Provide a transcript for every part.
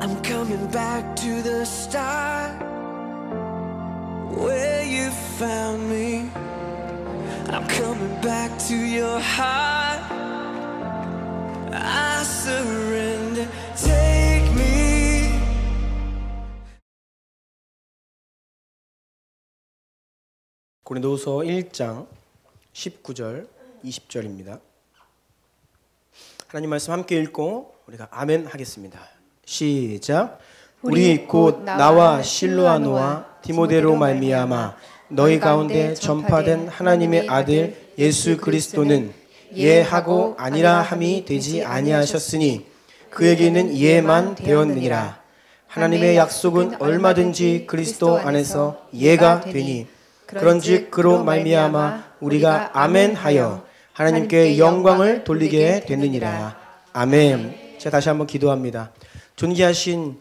I'm coming back to the start where you found me. I'm coming back to your heart. I surrender. Take me. 고린도후서 1장 19절 20절입니다. 하나님 말씀 함께 읽고 우리가 아멘 하겠습니다. 시작. 우리 곧 나와 실로아노와 디모데로 말미암아 너희 가운데 전파된 하나님의 아들 예수 그리스도는 예하고 아니라 함이 되지 아니하셨으니 그에게는 예만 되었느니라. 하나님의 약속은 얼마든지 그리스도 안에서 예가 되니 그런즉 그로 말미암아 우리가 아멘하여 하나님께 영광을 돌리게 됐느니라. 아멘. 제가 다시 한번 기도합니다. 존귀하신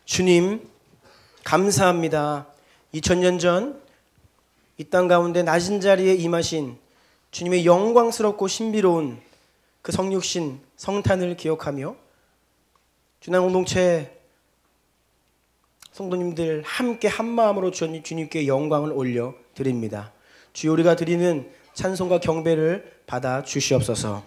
주님, 감사합니다. 2000년 전 이 땅 가운데 낮은 자리에 임하신 주님의 영광스럽고 신비로운 그 성육신 성탄을 기억하며 주난 공동체 성도님들 함께 한마음으로 주님께 영광을 올려 드립니다. 주여, 우리가 드리는 찬송과 경배를 받아 주시옵소서.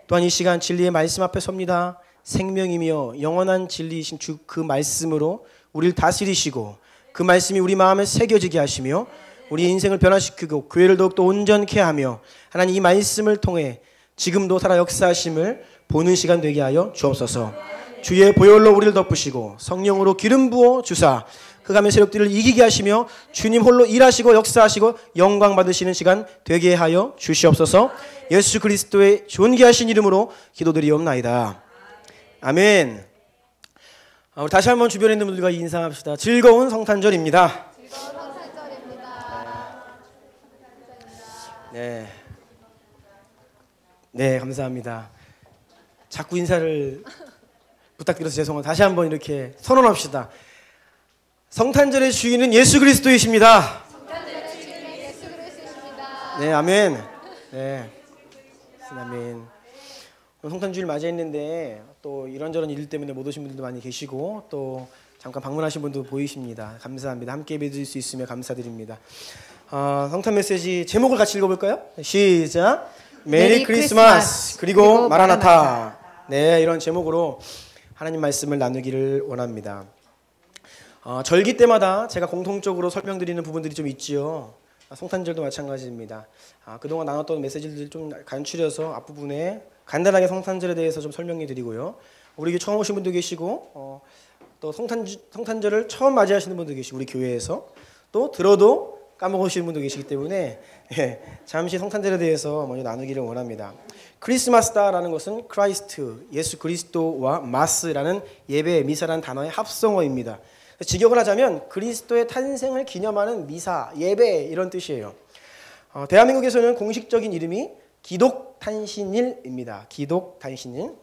또한 이 시간 진리의 말씀 앞에 섭니다. 생명이며 영원한 진리이신 주 그 말씀으로 우리를 다스리시고 그 말씀이 우리 마음에 새겨지게 하시며 우리 인생을 변화시키고 교회를 더욱더 온전케 하며 하나님 이 말씀을 통해 지금도 살아 역사하심을 보는 시간 되게 하여 주옵소서. 주의 보혈로 우리를 덮으시고 성령으로 기름 부어 주사 흑암의 세력들을 이기게 하시며 주님 홀로 일하시고 역사하시고 영광 받으시는 시간 되게 하여 주시옵소서. 예수 그리스도의 존귀하신 이름으로 기도드리옵나이다. 아멘. 우리 다시 한번 주변에 있는 분들과 인사합시다. 즐거운 성탄절입니다. 네, 감사합니다. 자꾸 인사를 부탁드려서 죄송합니다. 다시 한번 이렇게 선언합시다. 성탄절의 주인은 예수 그리스도이십니다. 성탄절의 주인은 예수 그리스도이십니다. 네, 아멘. 네, 아멘. 성탄주일 맞이했는데 또 이런저런 일 때문에 못 오신 분들도 많이 계시고 또 잠깐 방문하신 분도 보이십니다. 감사합니다. 함께 예배드릴 수 있으며 감사드립니다. 성탄 메시지 제목을 같이 읽어볼까요? 시작. 메리 크리스마스 그리고 마라나타. 네, 이런 제목으로 하나님 말씀을 나누기를 원합니다. 절기 때마다 제가 공통적으로 설명드리는 부분들이 좀 있지요. 성탄절도 마찬가지입니다. 그동안 나눴던 메시지를 좀 간추려서 앞부분에 간단하게 성탄절에 대해서 좀 설명해 드리고요. 우리 처음 오신 분도 계시고 또 성탄절을 처음 맞이하시는 분도 계시고 우리 교회에서 또 들어도 까먹으시는 분도 계시기 때문에 잠시 성탄절에 대해서 먼저 나누기를 원합니다. 크리스마스다라는 것은 크라이스트, 예수 그리스도와 마스라는 예배, 미사라는 단어의 합성어입니다. 직역을 하자면 그리스도의 탄생을 기념하는 미사, 예배 이런 뜻이에요. 대한민국에서는 공식적인 이름이 기독탄신일입니다. 기독탄신일.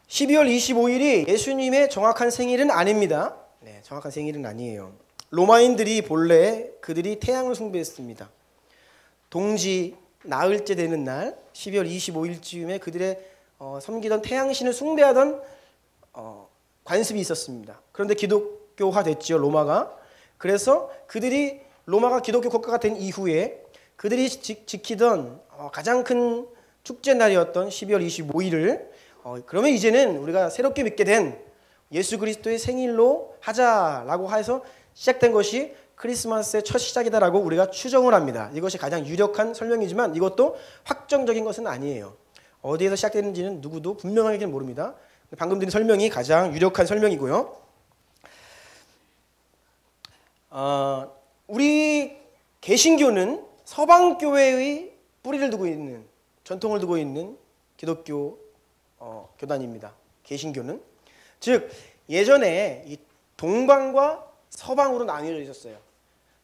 12월 25일이 예수님의 정확한 생일은 아닙니다. 네, 정확한 생일은 아니에요. 로마인들이 본래 그들이 태양을 숭배했습니다. 동지 나흘째 되는 날 12월 25일쯤에 그들의 섬기던 태양신을 숭배하던 관습이 있었습니다. 그런데 기독교화 됐죠, 로마가. 그래서 그들이 로마가 기독교 국가가 된 이후에 그들이 지키던 가장 큰 축제 날이었던 12월 25일을 그러면 이제는 우리가 새롭게 믿게 된 예수 그리스도의 생일로 하자라고 해서 시작된 것이 크리스마스의 첫 시작이다라고 우리가 추정을 합니다. 이것이 가장 유력한 설명이지만 이것도 확정적인 것은 아니에요. 어디에서 시작됐는지는 누구도 분명하게 모릅니다. 방금 드린 설명이 가장 유력한 설명이고요. 우리 개신교는 서방교회의 뿌리를 두고 있는, 전통을 두고 있는 기독교 교단입니다. 개신교는. 즉 예전에 이 동방과 서방으로 나뉘어져 있었어요.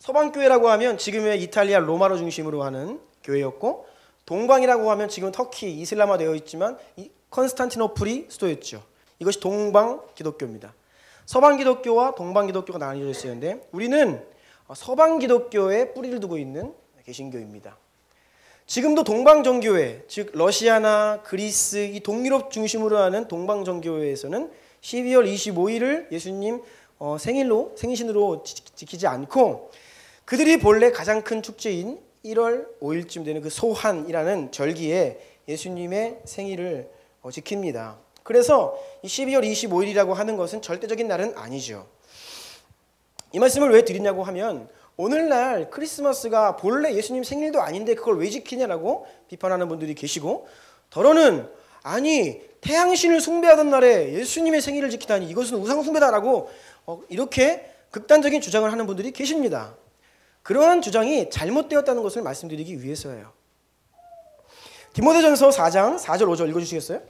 서방교회라고 하면 지금의 이탈리아 로마로 중심으로 하는 교회였고, 동방이라고 하면 지금 터키 이슬람화 되어 있지만 이 컨스탄티노플이 수도였죠. 이것이 동방 기독교입니다. 서방 기독교와 동방 기독교가 나뉘어져 있었는데 우리는 서방 기독교에 뿌리를 두고 있는 개신교입니다. 지금도 동방정교회, 즉 러시아나 그리스 이 동유럽 중심으로 하는 동방정교회에서는 12월 25일을 예수님 생신으로 지키지 않고 그들이 본래 가장 큰 축제인 1월 5일쯤 되는 그 소한이라는 절기에 예수님의 생일을 지킵니다. 그래서 이 12월 25일이라고 하는 것은 절대적인 날은 아니죠. 이 말씀을 왜 드리냐고 하면 오늘날 크리스마스가 본래 예수님 생일도 아닌데 그걸 왜 지키냐라고 비판하는 분들이 계시고, 더러는 아니 태양신을 숭배하던 날에 예수님의 생일을 지키다니 이것은 우상 숭배다라고 이렇게 극단적인 주장을 하는 분들이 계십니다. 그러한 주장이 잘못되었다는 것을 말씀드리기 위해서예요. 디모데전서 4장 4절 5절 읽어주시겠어요?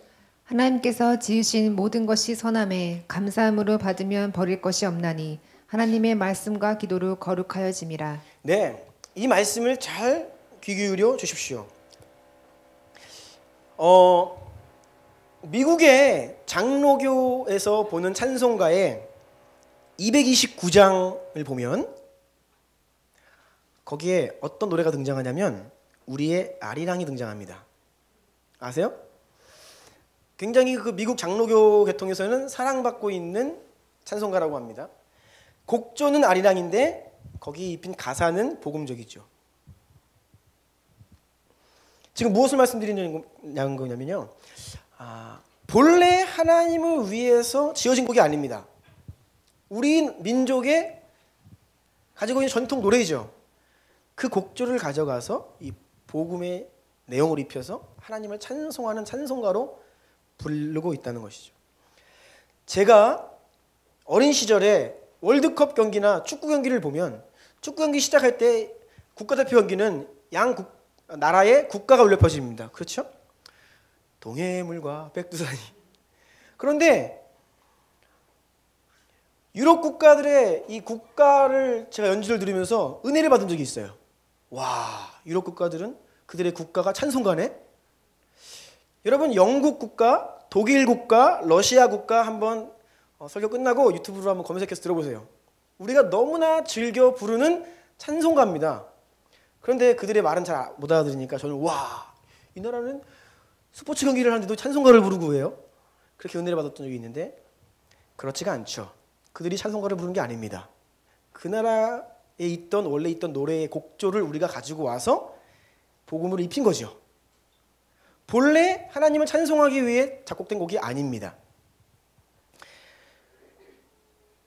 하나님께서 지으신 모든 것이 선함에 감사함으로 받으면 버릴 것이 없나니 하나님의 말씀과 기도로 거룩하여짐이라. 네, 이 말씀을 잘 귀 기울여 주십시오. 미국의 장로교에서 보는 찬송가의 229장을 보면 거기에 어떤 노래가 등장하냐면 우리의 아리랑이 등장합니다. 아세요? 굉장히 그 미국 장로교 계통에서는 사랑받고 있는 찬송가라고 합니다. 곡조는 아리랑인데 거기 입힌 가사는 복음적이죠. 지금 무엇을 말씀드리는 거냐면요, 본래 하나님을 위해서 지어진 곡이 아닙니다. 우리 민족의 가지고 있는 전통 노래이죠. 그 곡조를 가져가서 이 복음의 내용을 입혀서 하나님을 찬송하는 찬송가로 부르고 있다는 것이죠. 제가 어린 시절에 월드컵 경기나 축구 경기를 보면 축구 경기 시작할 때 국가대표 경기는 나라의 국가가 울려 퍼집니다. 그렇죠? 동해물과 백두산이. 그런데 유럽 국가들의 이 국가를 제가 연주를 들으면서 은혜를 받은 적이 있어요. 와, 유럽 국가들은 그들의 국가가 찬송가네? 여러분, 영국 국가, 독일 국가, 러시아 국가 한번 설교 끝나고 유튜브로 한번 검색해서 들어보세요. 우리가 너무나 즐겨 부르는 찬송가입니다. 그런데 그들의 말은 잘 못 알아들으니까 저는 와, 이 나라는 스포츠 경기를 하는데도 찬송가를 부르고 해요? 그렇게 은혜를 받았던 적이 있는데 그렇지가 않죠. 그들이 찬송가를 부르는 게 아닙니다. 그 나라에 원래 있던 노래의 곡조를 우리가 가지고 와서 복음을 입힌 거죠. 본래 하나님을 찬송하기 위해 작곡된 곡이 아닙니다.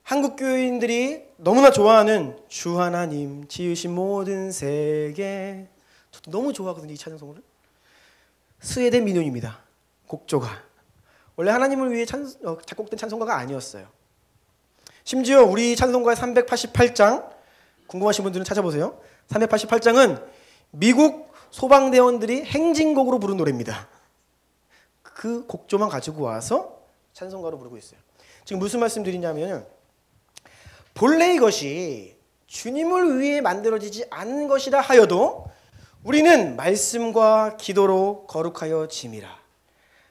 한국 교인들이 너무나 좋아하는 주 하나님 지으신 모든 세계, 저도 너무 좋아하거든요. 이 찬송을. 스웨덴 민요입니다. 곡조가 원래 하나님을 위해 작곡된 찬송가가 아니었어요. 심지어 우리 찬송가의 388장, 궁금하신 분들은 찾아보세요. 388장은 미국 소방대원들이 행진곡으로 부른 노래입니다. 그 곡조만 가지고 와서 찬송가로 부르고 있어요. 지금 무슨 말씀 드리냐면 본래 이것이 주님을 위해 만들어지지 않은 것이라 하여도 우리는 말씀과 기도로 거룩하여 짐이라.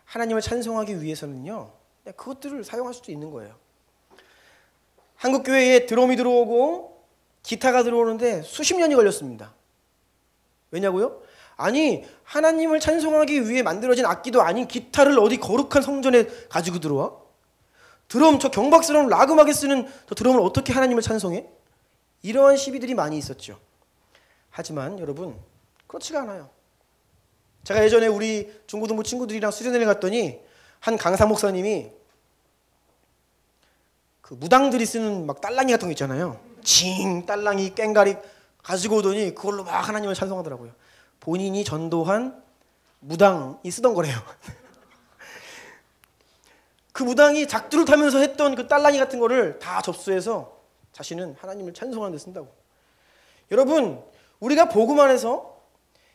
하나님을 찬송하기 위해서는요, 그것들을 사용할 수도 있는 거예요. 한국 교회에 드럼이 들어오고 기타가 들어오는데 수십 년이 걸렸습니다. 왜냐고요? 아니, 하나님을 찬송하기 위해 만들어진 악기도 아닌 기타를 어디 거룩한 성전에 가지고 들어와? 드럼, 저 경박스러운 락 음악에 쓰는 저 드럼을 어떻게 하나님을 찬송해? 이러한 시비들이 많이 있었죠. 하지만 여러분, 그렇지가 않아요. 제가 예전에 우리 중고등부 친구들이랑 수련회를 갔더니 한 강사 목사님이 그 무당들이 쓰는 막 딸랑이 같은 거 있잖아요. 징, 딸랑이, 꽹가리 가지고 오더니 그걸로 막 하나님을 찬송하더라고요. 본인이 전도한 무당이 쓰던 거래요. 그 무당이 작두를 타면서 했던 그 딸랑이 같은 거를 다 접수해서 자신은 하나님을 찬송하는 데 쓴다고. 여러분, 우리가 복음 안에서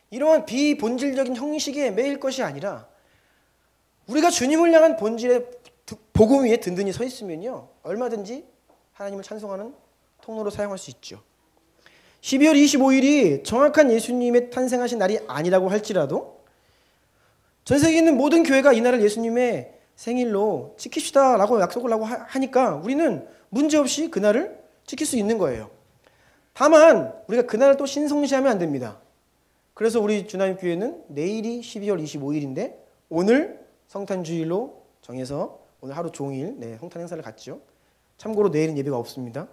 이러한 비본질적인 형식에 매일 것이 아니라 우리가 주님을 향한 본질의 복음 위에 든든히 서 있으면요, 얼마든지 하나님을 찬송하는 통로로 사용할 수 있죠. 12월 25일이 정확한 예수님의 탄생하신 날이 아니라고 할지라도 전 세계에 있는 모든 교회가 이 날을 예수님의 생일로 지킵시다 라고 약속을 하고 하니까 우리는 문제없이 그날을 지킬 수 있는 거예요. 다만 우리가 그날을 또 신성시하면 안 됩니다. 그래서 우리 주나님교회는 내일이 12월 25일인데 오늘 성탄주일로 정해서 오늘 하루 종일 성탄 행사를 갔죠. 참고로 내일은 예배가 없습니다.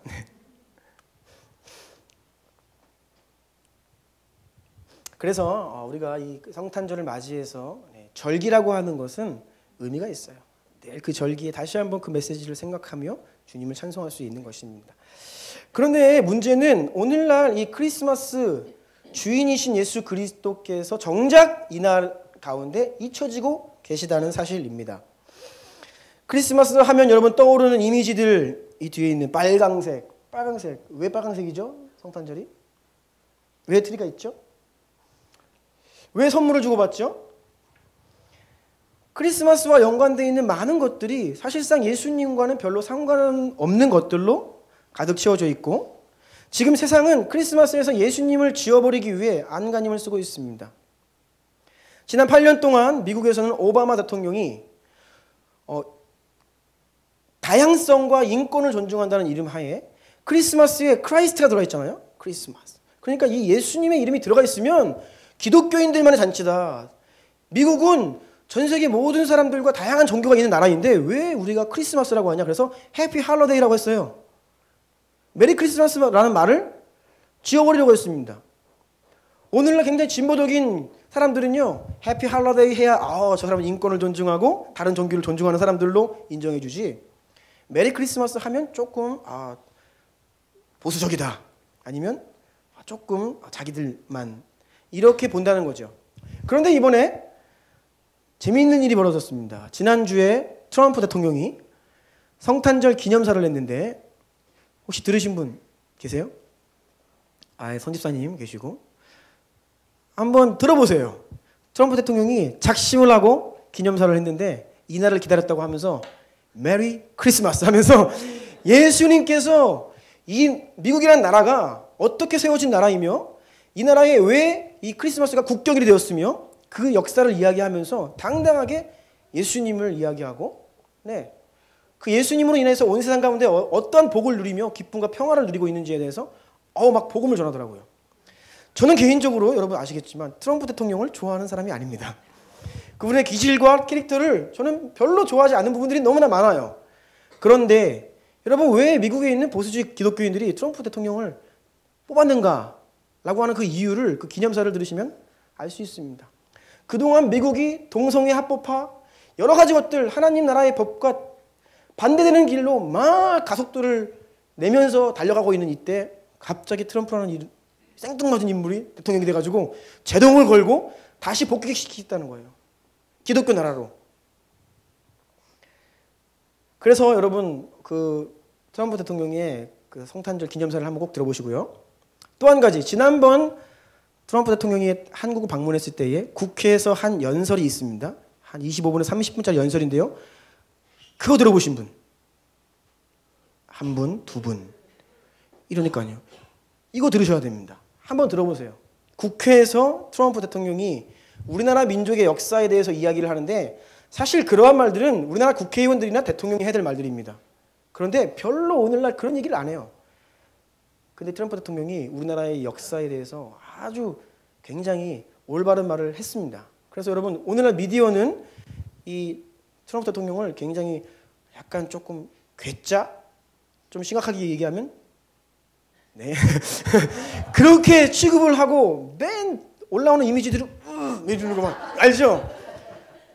그래서 우리가 이 성탄절을 맞이해서 절기라고 하는 것은 의미가 있어요. 내일 그 절기에 다시 한번 그 메시지를 생각하며 주님을 찬송할 수 있는 것입니다. 그런데 문제는 오늘날 이 크리스마스 주인이신 예수 그리스도께서 정작 이날 가운데 잊혀지고 계시다는 사실입니다. 크리스마스 하면 여러분 떠오르는 이미지들, 이 뒤에 있는 빨강색. 왜 빨강색이죠? 성탄절이? 왜 트리가 있죠? 왜 선물을 주고받죠? 크리스마스와 연관되어 있는 많은 것들이 사실상 예수님과는 별로 상관없는 것들로 가득 채워져 있고, 지금 세상은 크리스마스에서 예수님을 지워버리기 위해 안간힘을 쓰고 있습니다. 지난 8년 동안 미국에서는 오바마 대통령이 다양성과 인권을 존중한다는 이름 하에 크리스마스에 크라이스트가 들어가 있잖아요. 크리스마스. 그러니까 이 예수님의 이름이 들어가 있으면 기독교인들만의 잔치다. 미국은 전 세계 모든 사람들과 다양한 종교가 있는 나라인데 왜 우리가 크리스마스라고 하냐. 그래서 해피 할러데이라고 했어요. 메리 크리스마스라는 말을 지워버리려고 했습니다. 오늘날 굉장히 진보적인 사람들은요, 해피 할러데이 해야 저 사람은 인권을 존중하고 다른 종교를 존중하는 사람들로 인정해 주지, 메리 크리스마스 하면 조금 보수적이다, 아니면 조금 자기들만 이렇게 본다는 거죠. 그런데 이번에 재미있는 일이 벌어졌습니다. 지난주에 트럼프 대통령이 성탄절 기념사를 냈는데 혹시 들으신 분 계세요? 선집사님 계시고 한번 들어보세요. 트럼프 대통령이 작심을 하고 기념사를 했는데 이날을 기다렸다고 하면서 메리 크리스마스 하면서 예수님께서 이 미국이라는 나라가 어떻게 세워진 나라이며 이 나라에 왜 이 크리스마스가 국경일이 되었으며 그 역사를 이야기하면서 당당하게 예수님을 이야기하고, 그 예수님으로 인해서 온 세상 가운데 어떠한 복을 누리며 기쁨과 평화를 누리고 있는지에 대해서 막 복음을 전하더라고요. 저는 개인적으로 여러분 아시겠지만 트럼프 대통령을 좋아하는 사람이 아닙니다. 그분의 기질과 캐릭터를 저는 별로 좋아하지 않는 부분들이 너무나 많아요. 그런데 여러분 왜 미국에 있는 보수주의 기독교인들이 트럼프 대통령을 뽑았는가 라고 하는 그 이유를 그 기념사를 들으시면 알 수 있습니다. 그동안 미국이 동성애 합법화, 여러 가지 것들, 하나님 나라의 법과 반대되는 길로 막 가속도를 내면서 달려가고 있는 이때 갑자기 트럼프라는 생뚱맞은 인물이 대통령이 돼가지고 제동을 걸고 다시 복귀시키겠다는 거예요. 기독교 나라로. 그래서 여러분 그 트럼프 대통령의 그 성탄절 기념사를 한번 꼭 들어보시고요. 또 한 가지, 지난번 트럼프 대통령이 한국을 방문했을 때에 국회에서 한 연설이 있습니다. 한 25분에서 30분짜리 연설인데요. 그거 들어보신 분? 한 분, 두 분. 이러니까요. 이거 들으셔야 됩니다. 한번 들어보세요. 국회에서 트럼프 대통령이 우리나라 민족의 역사에 대해서 이야기를 하는데 사실 그러한 말들은 우리나라 국회의원들이나 대통령이 해야 될 말들입니다. 그런데 별로 오늘날 그런 얘기를 안 해요. 근데 트럼프 대통령이 우리나라의 역사에 대해서 아주 굉장히 올바른 말을 했습니다. 그래서 여러분 오늘날 미디어는 이 트럼프 대통령을 굉장히 약간 조금 괴짜? 좀 심각하게 얘기하면 그렇게 취급을 하고 맨 올라오는 이미지들을 내주는 거 막 알죠?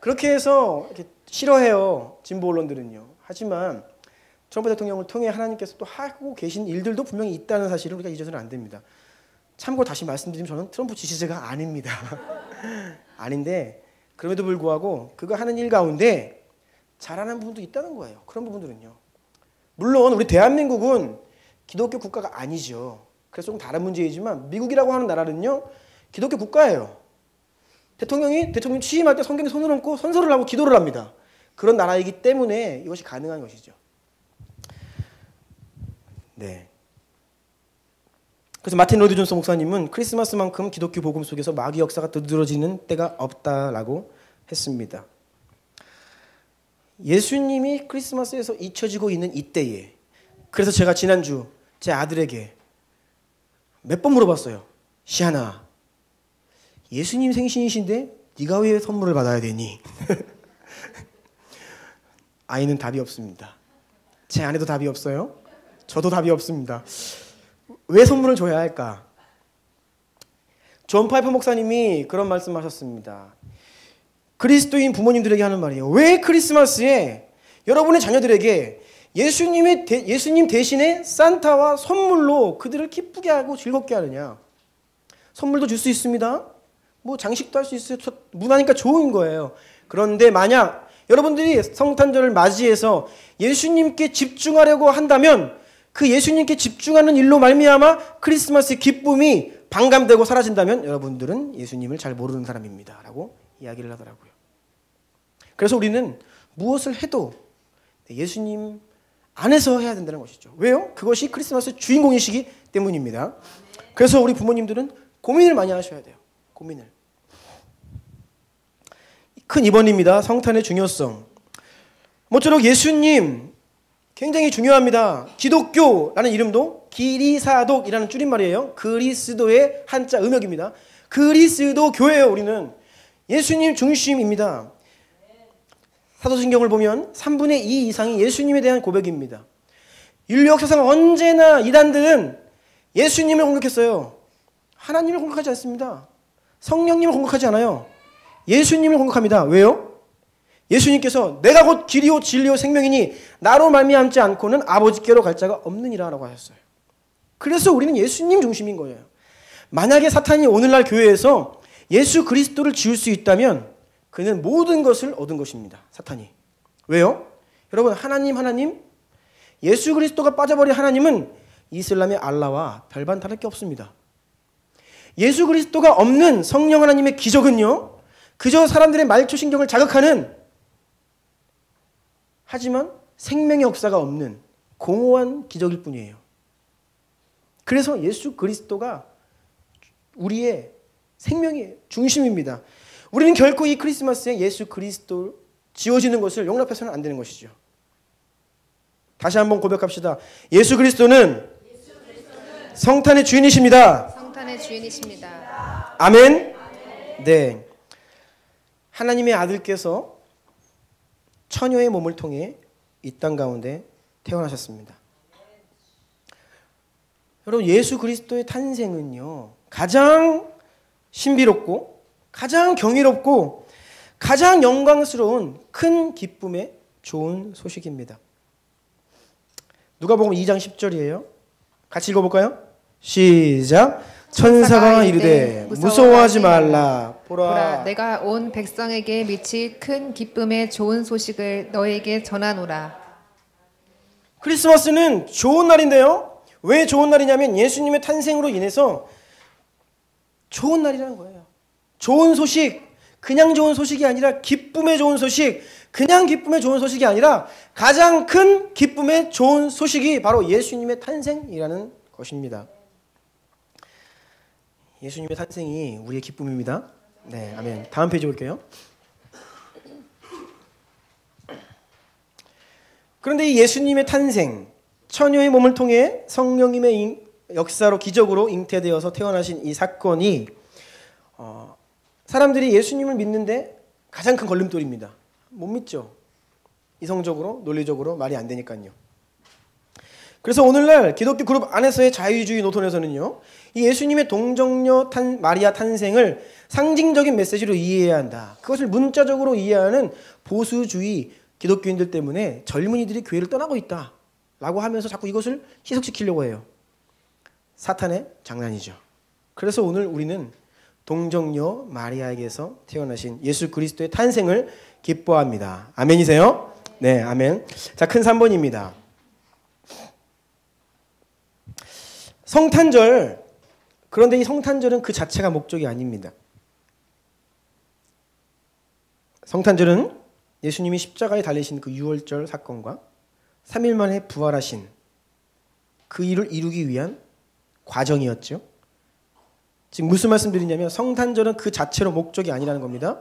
그렇게 해서 이렇게 싫어해요. 진보 언론들은요. 하지만 트럼프 대통령을 통해 하나님께서 또 하고 계신 일들도 분명히 있다는 사실을 우리가 잊어서는 안 됩니다. 참고로 다시 말씀드리면 저는 트럼프 지지자가 아닙니다. 아닌데 그럼에도 불구하고 그가 하는 일 가운데 잘하는 부분도 있다는 거예요. 그런 부분들은요. 물론 우리 대한민국은 기독교 국가가 아니죠. 그래서 좀 다른 문제이지만 미국이라고 하는 나라는요. 기독교 국가예요. 대통령 취임할 때 성경에 손을 얹고 선서를 하고 기도를 합니다. 그런 나라이기 때문에 이것이 가능한 것이죠. 그래서 마틴 로이드 존스 목사님은 크리스마스만큼 기독교 복음 속에서 마귀 역사가 두드러지는 때가 없다라고 했습니다. 예수님이 크리스마스에서 잊혀지고 있는 이때에, 그래서 제가 지난주 제 아들에게 몇 번 물어봤어요. 시아나, 예수님 생신이신데 네가 왜 선물을 받아야 되니? 아이는 답이 없습니다. 제 아내도 답이 없어요. 저도 답이 없습니다. 왜 선물을 줘야 할까? 존 파이퍼 목사님이 그런 말씀하셨습니다. 그리스도인 부모님들에게 하는 말이에요. 왜 크리스마스에 여러분의 자녀들에게 예수님 대신에 산타와 선물로 그들을 기쁘게 하고 즐겁게 하느냐? 선물도 줄 수 있습니다. 뭐 장식도 할 수 있어요. 문화니까 좋은 거예요. 그런데 만약 여러분들이 성탄절을 맞이해서 예수님께 집중하려고 한다면 그 예수님께 집중하는 일로 말미암아 크리스마스의 기쁨이 반감되고 사라진다면 여러분들은 예수님을 잘 모르는 사람입니다. 라고 이야기를 하더라고요. 그래서 우리는 무엇을 해도 예수님 안에서 해야 된다는 것이죠. 왜요? 그것이 크리스마스의 주인공이시기 때문입니다. 그래서 우리 부모님들은 고민을 많이 하셔야 돼요. 고민을. 큰 2번입니다. 성탄의 중요성. 모쪼록 예수님 굉장히 중요합니다. 기독교라는 이름도 기리사독이라는 줄임말이에요. 그리스도의 한자 음역입니다. 그리스도 교회예요. 우리는 예수님 중심입니다. 사도신경을 보면 3분의 2 이상이 예수님에 대한 고백입니다. 인류 역사상 언제나 이단들은 예수님을 공격했어요. 하나님을 공격하지 않습니다. 성령님을 공격하지 않아요. 예수님을 공격합니다. 왜요? 예수님께서 내가 곧 길이요 진리요 생명이니 나로 말미암지 않고는 아버지께로 갈 자가 없느니라 라고 하셨어요. 그래서 우리는 예수님 중심인 거예요. 만약에 사탄이 오늘날 교회에서 예수 그리스도를 지울 수 있다면 그는 모든 것을 얻은 것입니다. 사탄이. 왜요? 여러분 하나님 예수 그리스도가 빠져버린 하나님은 이슬람의 알라와 별반 다를 게 없습니다. 예수 그리스도가 없는 성령 하나님의 기적은요 그저 사람들의 말초신경을 자극하는 하지만 생명의 역사가 없는 공허한 기적일 뿐이에요. 그래서 예수 그리스도가 우리의 생명의 중심입니다. 우리는 결코 이 크리스마스에 예수 그리스도 지워지는 것을 용납해서는 안 되는 것이죠. 다시 한번 고백합시다. 예수 그리스도는 성탄의 주인이십니다. 성탄의 주인이십니다. 아멘. 네. 하나님의 아들께서 처녀의 몸을 통해 이 땅 가운데 태어나셨습니다. 여러분 예수 그리스도의 탄생은요 가장 신비롭고 가장 경이롭고 가장 영광스러운 큰 기쁨의 좋은 소식입니다. 누가복음 2장 10절이에요. 같이 읽어볼까요? 시작. 천사가 이르되 무서워하지 말라. 보라 내가 온 백성에게 미칠 큰 기쁨의 좋은 소식을 너에게 전하노라. 크리스마스는 좋은 날인데요. 왜 좋은 날이냐면 예수님의 탄생으로 인해서 좋은 날이라는 거예요. 좋은 소식, 그냥 좋은 소식이 아니라 기쁨의 좋은 소식, 그냥 기쁨의 좋은 소식이 아니라 가장 큰 기쁨의 좋은 소식이 바로 예수님의 탄생이라는 것입니다. 예수님의 탄생이 우리의 기쁨입니다. 네, 아멘. 다음 페이지 볼게요. 그런데 이 예수님의 탄생, 처녀의 몸을 통해 성령님의 역사로 기적으로 잉태되어서 태어나신 이 사건이 사람들이 예수님을 믿는데 가장 큰 걸림돌입니다. 못 믿죠. 이성적으로, 논리적으로 말이 안 되니까요. 그래서 오늘날 기독교 그룹 안에서의 자유주의 노선에서는요, 이 예수님의 동정녀 마리아 탄생을 상징적인 메시지로 이해해야 한다. 그것을 문자적으로 이해하는 보수주의 기독교인들 때문에 젊은이들이 교회를 떠나고 있다 라고 하면서 자꾸 이것을 희석시키려고 해요. 사탄의 장난이죠. 그래서 오늘 우리는 동정녀 마리아에게서 태어나신 예수 그리스도의 탄생을 기뻐합니다. 아멘이세요? 네, 아멘. 자, 큰 3번입니다. 성탄절. 그런데 이 성탄절은 그 자체가 목적이 아닙니다. 성탄절은 예수님이 십자가에 달리신 그 유월절 사건과 3일 만에 부활하신 그 일을 이루기 위한 과정이었죠. 지금 무슨 말씀드리냐면 성탄절은 그 자체로 목적이 아니라는 겁니다.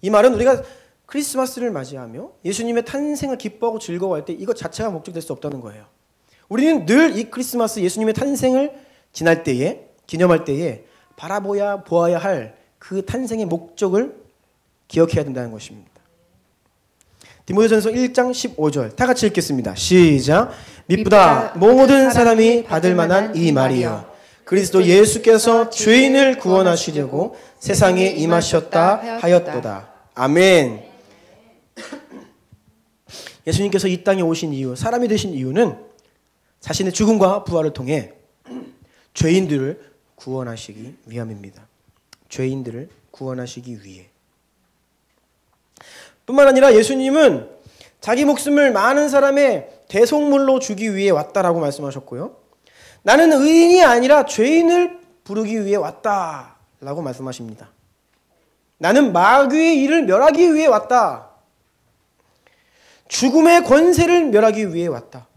이 말은 우리가 크리스마스를 맞이하며 예수님의 탄생을 기뻐하고 즐거워할 때 이것 자체가 목적될 수 없다는 거예요. 우리는 늘 이 크리스마스 예수님의 탄생을 지날 때에 기념할 때에 바라보아야 할 그 탄생의 목적을 기억해야 된다는 것입니다. 디모데전서 1장 15절 다 같이 읽겠습니다. 시작. 미쁘다 모든 사람이 받을 만한 이 말이여 그리스도 예수께서 죄인을 구원하시려고 세상에 임하셨다 하였도다. 아멘. 예수님께서 이 땅에 오신 이유, 사람이 되신 이유는 자신의 죽음과 부활을 통해 죄인들을 구원하시기 위함입니다. 죄인들을 구원하시기 위해. 뿐만 아니라 예수님은 자기 목숨을 많은 사람의 대속물로 주기 위해 왔다라고 말씀하셨고요. 나는 의인이 아니라 죄인을 부르기 위해 왔다라고 말씀하십니다. 나는 마귀의 일을 멸하기 위해 왔다. 죽음의 권세를 멸하기 위해 왔다.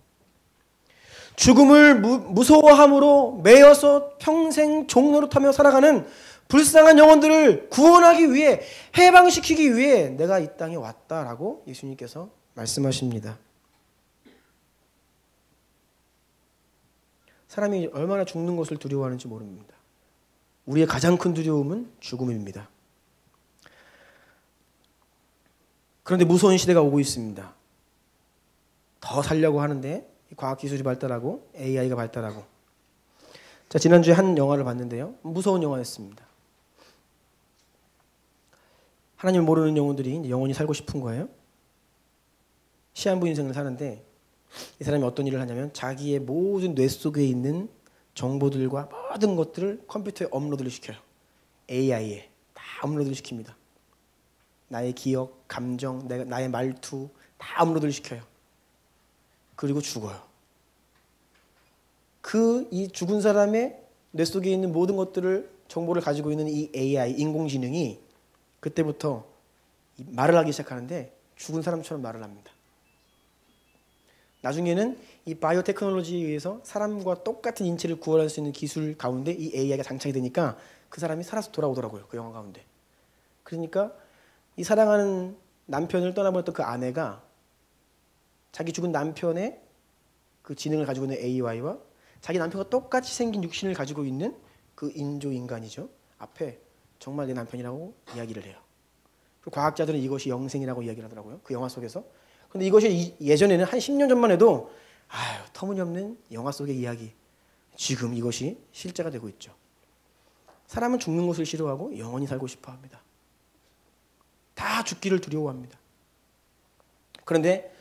죽음을 무서워함으로 매여서 평생 종노릇하며 살아가는 불쌍한 영혼들을 구원하기 위해, 해방시키기 위해 내가 이 땅에 왔다라고 예수님께서 말씀하십니다. 사람이 얼마나 죽는 것을 두려워하는지 모릅니다. 우리의 가장 큰 두려움은 죽음입니다. 그런데 무서운 시대가 오고 있습니다. 더 살려고 하는데 과학기술이 발달하고 AI가 발달하고. 자, 지난주에 한 영화를 봤는데요. 무서운 영화였습니다. 하나님을 모르는 영혼들이 영원히 살고 싶은 거예요. 시한부 인생을 사는데 이 사람이 어떤 일을 하냐면 자기의 모든 뇌 속에 있는 정보들과 모든 것들을 컴퓨터에 업로드를 시켜요. AI에 다 업로드를 시킵니다. 나의 기억, 감정, 나의 말투 다 업로드를 시켜요. 그리고 죽어요. 이 죽은 사람의 뇌 속에 있는 모든 것들을 정보를 가지고 있는 이 AI, 인공지능이 그때부터 말을 하기 시작하는데 죽은 사람처럼 말을 합니다. 나중에는 이 바이오 테크놀로지에 의해서 사람과 똑같은 인체를 구원할 수 있는 기술 가운데 이 AI가 장착이 되니까 그 사람이 살아서 돌아오더라고요. 그 영화 가운데. 그러니까 이 사랑하는 남편을 떠나버렸던 그 아내가 자기 죽은 남편의 그 지능을 가지고 있는 AI와 자기 남편과 똑같이 생긴 육신을 가지고 있는 그 인조인간이죠. 앞에 정말 내 남편이라고 이야기를 해요. 그리고 과학자들은 이것이 영생이라고 이야기를 하더라고요. 그 영화 속에서. 근데 이것이 예전에는 한 10년 전만 해도 터무니없는 영화 속의 이야기. 지금 이것이 실제가 되고 있죠. 사람은 죽는 것을 싫어하고 영원히 살고 싶어 합니다. 다 죽기를 두려워합니다. 그런데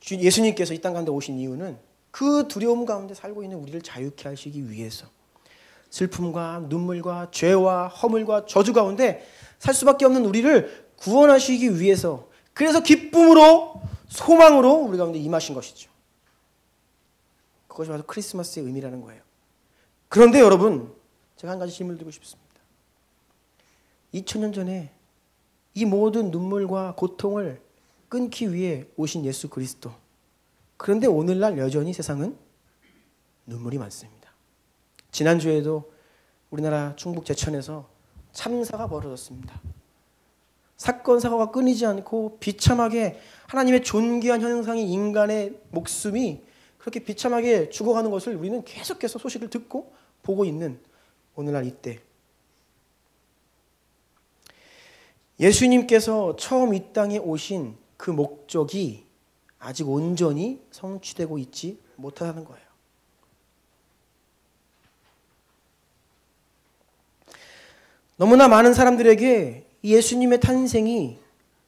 예수님께서 이 땅 가운데 오신 이유는 그 두려움 가운데 살고 있는 우리를 자유케 하시기 위해서, 슬픔과 눈물과 죄와 허물과 저주 가운데 살 수밖에 없는 우리를 구원하시기 위해서, 그래서 기쁨으로 소망으로 우리 가운데 임하신 것이죠. 그것이 바로 크리스마스의 의미라는 거예요. 그런데 여러분, 제가 한 가지 질문을 드리고 싶습니다. 2000년 전에 이 모든 눈물과 고통을 끊기 위해 오신 예수 그리스도. 그런데 오늘날 여전히 세상은 눈물이 많습니다. 지난주에도 우리나라 충북 제천에서 참사가 벌어졌습니다. 사건 사고가 끊이지 않고 비참하게 하나님의 존귀한 형상인 인간의 목숨이 그렇게 비참하게 죽어가는 것을 우리는 계속해서 소식을 듣고 보고 있는 오늘날 이때, 예수님께서 처음 이 땅에 오신 그 목적이 아직 온전히 성취되고 있지 못하다는 거예요. 너무나 많은 사람들에게 예수님의 탄생이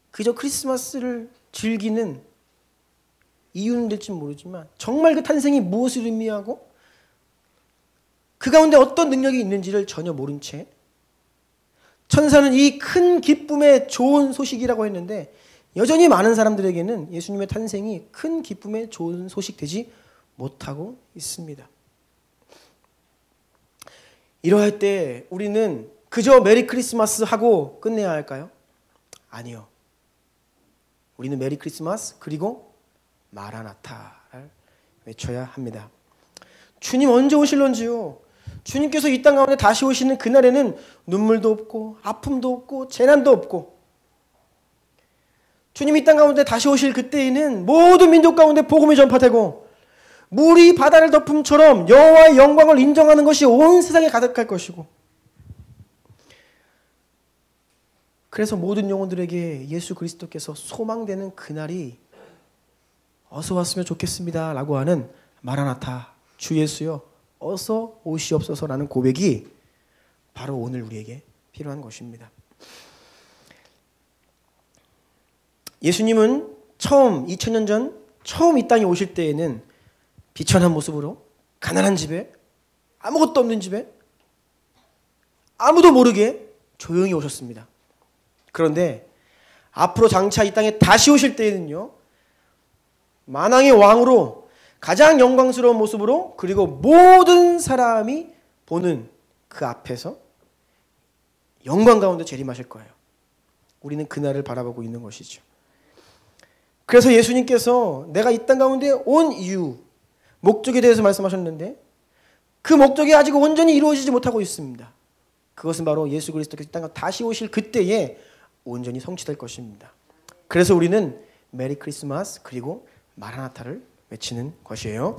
그저 크리스마스를 즐기는 이유는 될지 모르지만 정말 그 탄생이 무엇을 의미하고 그 가운데 어떤 능력이 있는지를 전혀 모른 채 천사는 이 큰 기쁨의 좋은 소식이라고 했는데 여전히 많은 사람들에게는 예수님의 탄생이 큰 기쁨의 좋은 소식 되지 못하고 있습니다. 이러할 때 우리는 그저 메리 크리스마스 하고 끝내야 할까요? 아니요. 우리는 메리 크리스마스 그리고 마라나타를 외쳐야 합니다. 주님 언제 오실런지요? 주님께서 이 땅 가운데 다시 오시는 그날에는 눈물도 없고 아픔도 없고 재난도 없고, 주님 이 땅 가운데 다시 오실 그때에는 모든 민족 가운데 복음이 전파되고 물이 바다를 덮음처럼 여호와의 영광을 인정하는 것이 온 세상에 가득할 것이고, 그래서 모든 영혼들에게 예수 그리스도께서 소망되는 그날이 어서 왔으면 좋겠습니다 라고 하는 마라나타, 주 예수여 어서 오시옵소서라는 고백이 바로 오늘 우리에게 필요한 것입니다. 예수님은 처음 2000년 전 처음 이 땅에 오실 때에는 비천한 모습으로 가난한 집에, 아무것도 없는 집에 아무도 모르게 조용히 오셨습니다. 그런데 앞으로 장차 이 땅에 다시 오실 때에는요, 만왕의 왕으로 가장 영광스러운 모습으로, 그리고 모든 사람이 보는 그 앞에서 영광 가운데 재림하실 거예요. 우리는 그날을 바라보고 있는 것이죠. 그래서 예수님께서 내가 이 땅 가운데 온 이유, 목적에 대해서 말씀하셨는데 그 목적이 아직 온전히 이루어지지 못하고 있습니다. 그것은 바로 예수 그리스도께서 이 땅에 다시 오실 그때에 온전히 성취될 것입니다. 그래서 우리는 메리 크리스마스 그리고 마라나타를 외치는 것이에요.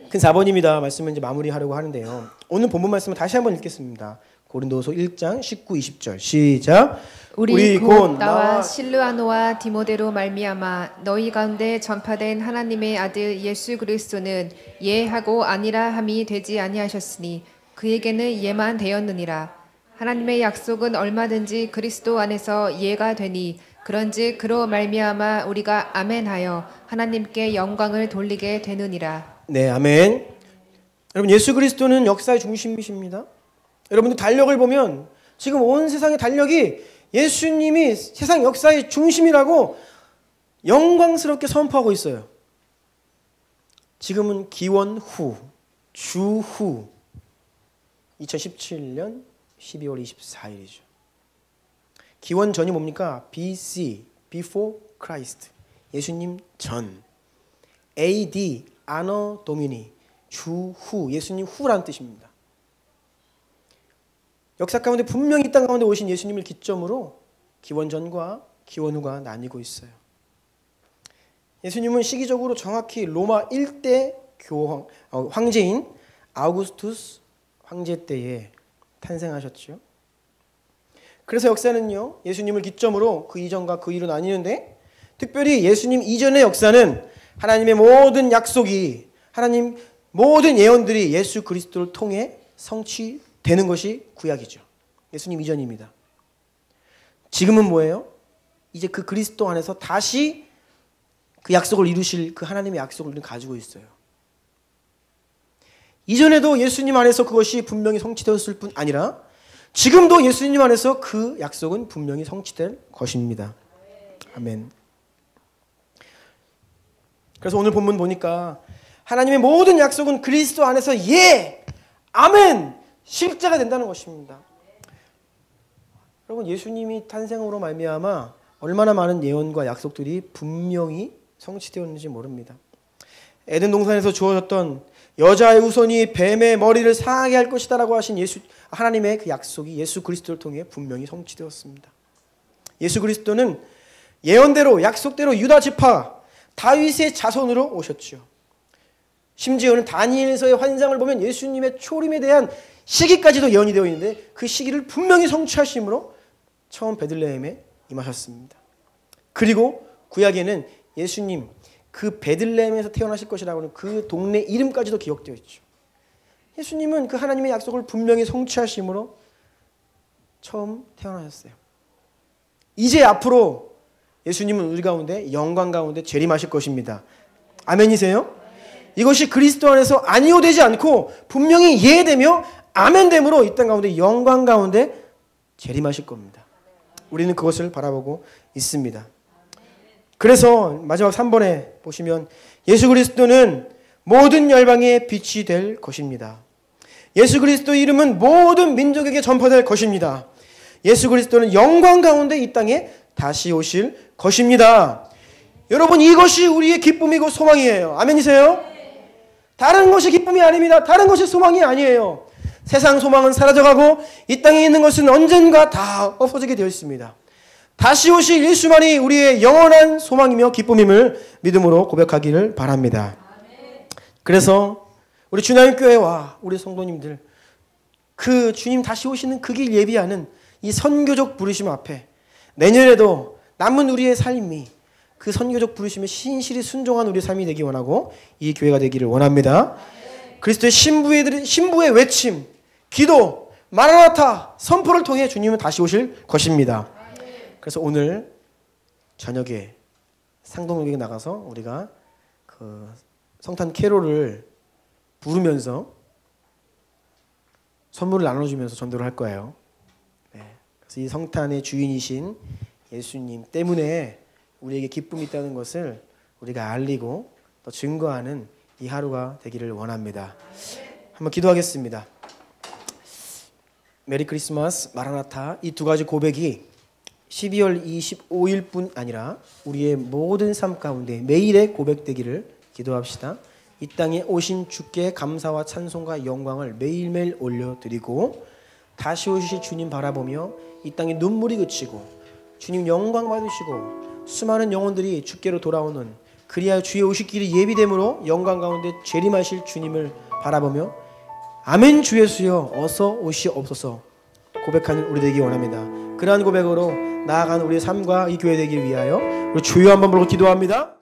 큰 4번입니다. 말씀을 이제 마무리하려고 하는데요. 오늘 본문 말씀을 다시 한번 읽겠습니다. 고린도서 1장 19, 20절 시작. 우리 곧 나와 실루아노와 디모데로 말미암아 너희 가운데 전파된 하나님의 아들 예수 그리스도는 예하고 아니라 함이 되지 아니하셨으니 그에게는 예만 되었느니라. 하나님의 약속은 얼마든지 그리스도 안에서 예가 되니 그런즉 그로 말미암아 우리가 아멘하여 하나님께 영광을 돌리게 되느니라. 네, 아멘. 여러분, 예수 그리스도는 역사의 중심이십니다. 여러분들 달력을 보면 지금 온 세상의 달력이 예수님이 세상 역사의 중심이라고 영광스럽게 선포하고 있어요. 지금은 기원 후, 주 후, 2017년 12월 24일이죠. 기원 전이 뭡니까? BC, Before Christ, 예수님 전. AD, Anno Domini, 주 후, 예수님 후라는 뜻입니다. 역사 가운데 분명히 이 땅 가운데 오신 예수님을 기점으로 기원 전과 기원 후가 나뉘고 있어요. 예수님은 시기적으로 정확히 로마 1대 황제인 아우구스투스 황제 때에 탄생하셨죠. 그래서 역사는요, 예수님을 기점으로 그 이전과 그 이후로 나뉘는데, 특별히 예수님 이전의 역사는 하나님의 모든 약속이, 하나님 모든 예언들이 예수 그리스도를 통해 성취되는 것이 구약이죠. 예수님 이전입니다. 지금은 뭐예요? 이제 그 그리스도 안에서 다시 그 약속을 이루실 그 하나님의 약속을 가지고 있어요. 이전에도 예수님 안에서 그것이 분명히 성취되었을 뿐 아니라 지금도 예수님 안에서 그 약속은 분명히 성취될 것입니다. 아멘. 그래서 오늘 본문 보니까 하나님의 모든 약속은 그리스도 안에서 예, 아멘, 실제가 된다는 것입니다. 여러분, 예수님이 탄생으로 말미암아 얼마나 많은 예언과 약속들이 분명히 성취되었는지 모릅니다. 에덴 동산에서 주어졌던 여자의 후손이 뱀의 머리를 상하게 할 것이다라고 하신 하나님의 그 약속이 예수 그리스도를 통해 분명히 성취되었습니다. 예수 그리스도는 예언대로 약속대로 유다 지파 다윗의 자손으로 오셨죠. 심지어는 다니엘서의 환상을 보면 예수님의 초림에 대한 시기까지도 예언이 되어 있는데 그 시기를 분명히 성취하심으로 처음 베들레헴에 임하셨습니다. 그리고 구약에는 예수님 그 베들레헴에서 태어나실 것이라고 하는 그 동네 이름까지도 기억되어 있죠. 예수님은 그 하나님의 약속을 분명히 성취하심으로 처음 태어나셨어요. 이제 앞으로 예수님은 우리 가운데 영광 가운데 재림하실 것입니다. 아멘이세요? 이것이 그리스도 안에서 아니오 되지 않고 분명히 예되며 아멘됨으로 이 땅 가운데 영광 가운데 재림하실 겁니다. 우리는 그것을 바라보고 있습니다. 그래서 마지막 3번에 보시면 예수 그리스도는 모든 열방의 빛이 될 것입니다. 예수 그리스도의 이름은 모든 민족에게 전파될 것입니다. 예수 그리스도는 영광 가운데 이 땅에 다시 오실 것입니다. 여러분, 이것이 우리의 기쁨이고 소망이에요. 아멘이세요? 다른 것이 기쁨이 아닙니다. 다른 것이 소망이 아니에요. 세상 소망은 사라져가고 이 땅에 있는 것은 언젠가 다 없어지게 되어 있습니다. 다시 오실 예수만이 우리의 영원한 소망이며 기쁨임을 믿음으로 고백하기를 바랍니다. 그래서 우리 주님교회와 우리 성도님들 그 주님 다시 오시는 그 길 예비하는 이 선교적 부르심 앞에 내년에도 남은 우리의 삶이 그 선교적 부르심에 신실히 순종한 우리의 삶이 되기 원하고 이 교회가 되기를 원합니다. 그리스도의 신부의 외침, 기도, 마라나타 선포를 통해 주님은 다시 오실 것입니다. 그래서 오늘 저녁에 상동역에 나가서 우리가 그 성탄 캐롤을 부르면서 선물을 나눠주면서 전도를 할 거예요. 네. 그래서 이 성탄의 주인이신 예수님 때문에 우리에게 기쁨이 있다는 것을 우리가 알리고 또 증거하는 이 하루가 되기를 원합니다. 한번 기도하겠습니다. 메리 크리스마스, 마라나타 이 두 가지 고백이 12월 25일뿐 아니라 우리의 모든 삶 가운데 매일의 고백되기를 기도합시다. 이 땅에 오신 주께 감사와 찬송과 영광을 매일매일 올려드리고 다시 오실 주님 바라보며 이 땅에 눈물이 그치고 주님 영광 받으시고 수많은 영혼들이 주께로 돌아오는 그리하여 주의 오실 길이 예비됨으로 영광 가운데 재림하실 주님을 바라보며 아멘 주 예수여 어서 오시옵소서 고백하는 우리 되기 원합니다. 그러한 고백으로 나아가는 우리의 삶과 이 교회 되기 위하여 우리 주여 한번 부르고 기도합니다.